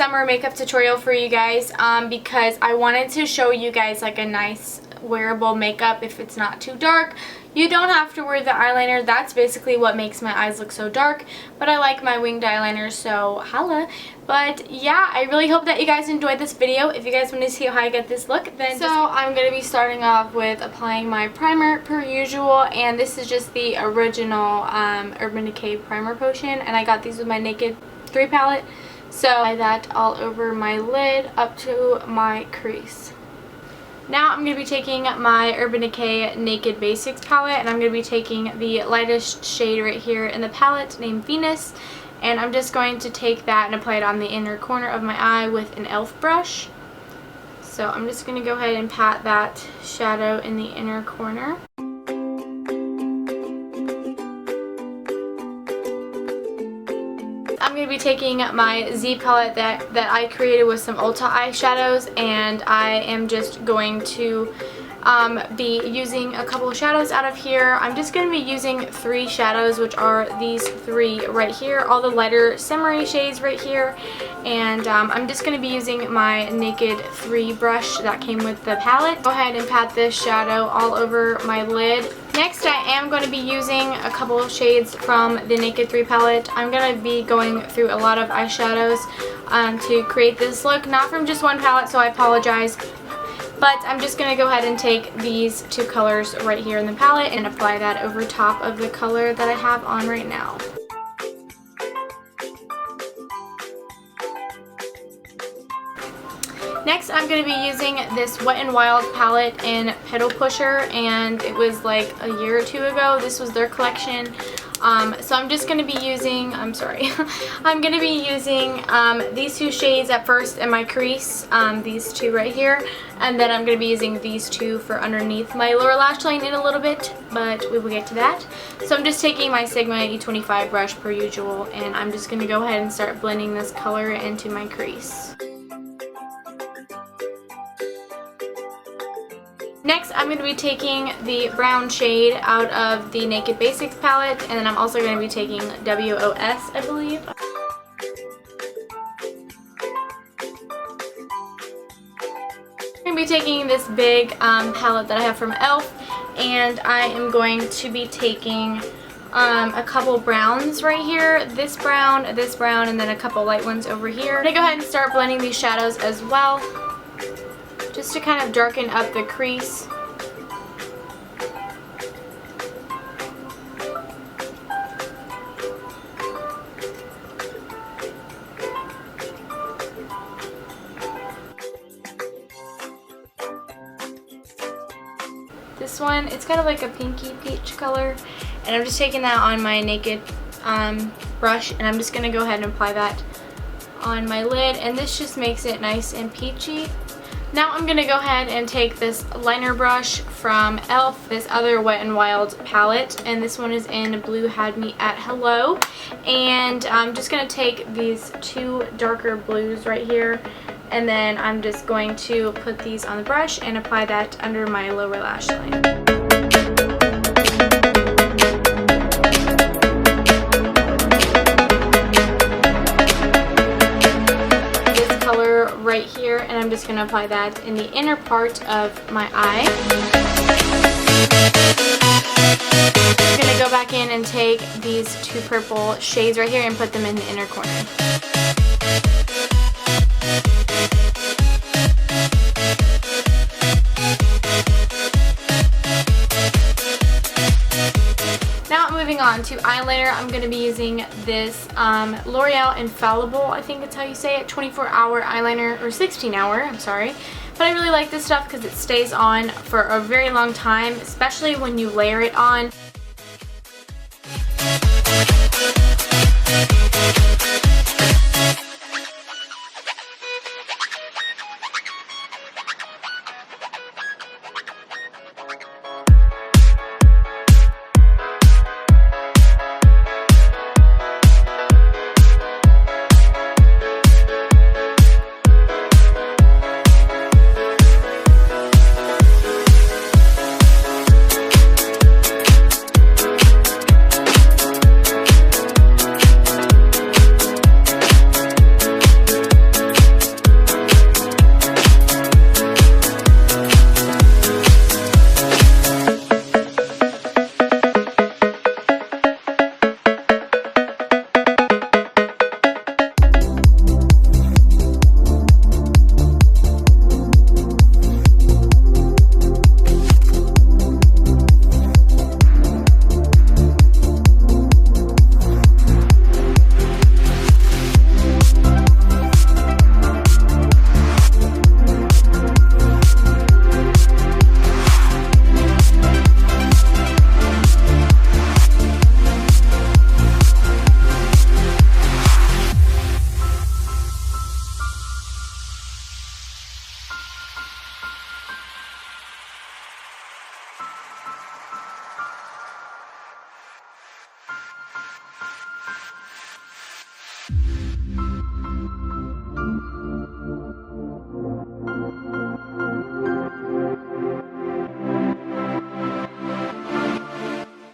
summer makeup tutorial for you guys because I wanted to show you guys like a nice wearable makeup if it's not too dark. You don't have to wear the eyeliner. That's basically what makes my eyes look so dark, but I like my winged eyeliner, so holla. But yeah, I really hope that you guys enjoyed this video. If you guys want to see how I get this look, then I'm going to be starting off with applying my primer per usual, and this is just the original Urban Decay primer potion, and I got these with my Naked 3 palette. So I apply that all over my lid up to my crease. Now I'm going to be taking my Urban Decay Naked Basics palette, and I'm going to be taking the lightest shade right here in the palette named Venus, and I'm just going to take that and apply it on the inner corner of my eye with an e.l.f. brush. So I'm just going to go ahead and pat that shadow in the inner corner. I'm going to be taking my Z palette that I created with some Ulta eyeshadows, and I am just going to be using a couple of shadows out of here. I'm just going to be using 3 shadows, which are these 3 right here, all the lighter shimmery shades right here, and I'm just going to be using my Naked 3 brush that came with the palette. Go ahead and pat this shadow all over my lid. Next, I am going to be using a couple of shades from the Naked 3 palette. I'm going to be going through a lot of eyeshadows to create this look, not from just one palette, so I apologize. But I'm just going to go ahead and take these 2 colors right here in the palette and apply that over top of the color that I have on right now. Next, I'm going to be using this Wet n Wild palette in Pedal Pusher, and it was like a year or 2 ago. This was their collection. So I'm just going to be using, I'm going to be using these 2 shades at first in my crease, these 2 right here, and then I'm going to be using these 2 for underneath my lower lash line in a little bit, but we will get to that. So I'm just taking my Sigma E25 brush per usual, and I'm just going to go ahead and start blending this color into my crease. Next, I'm going to be taking the brown shade out of the Naked Basics palette, and then I'm also going to be taking WOS, I believe. I'm going to be taking this big palette that I have from e.l.f., and I am going to be taking a couple browns right here, this brown, and then a couple light ones over here. I'm going to go ahead and start blending these shadows as well, just to kind of darken up the crease. This one, it's kind of like a pinky peach color, and I'm just taking that on my Naked brush, and I'm just going to go ahead and apply that on my lid, and this just makes it nice and peachy. Now I'm going to go ahead and take this liner brush from e.l.f., this other Wet n Wild palette, and this one is in Blue Had Me at Hello, and I'm just going to take these 2 darker blues right here, and then I'm just going to put these on the brush and apply that under my lower lash line. Right here, and I'm just going to apply that in the inner part of my eye. I'm going to go back in and take these 2 purple shades right here and put them in the inner corner. Moving on to eyeliner, I'm going to be using this L'Oreal Infallible, I think that's how you say it, 24-hour eyeliner, or 16-hour, I'm sorry. But I really like this stuff because it stays on for a very long time, especially when you layer it on.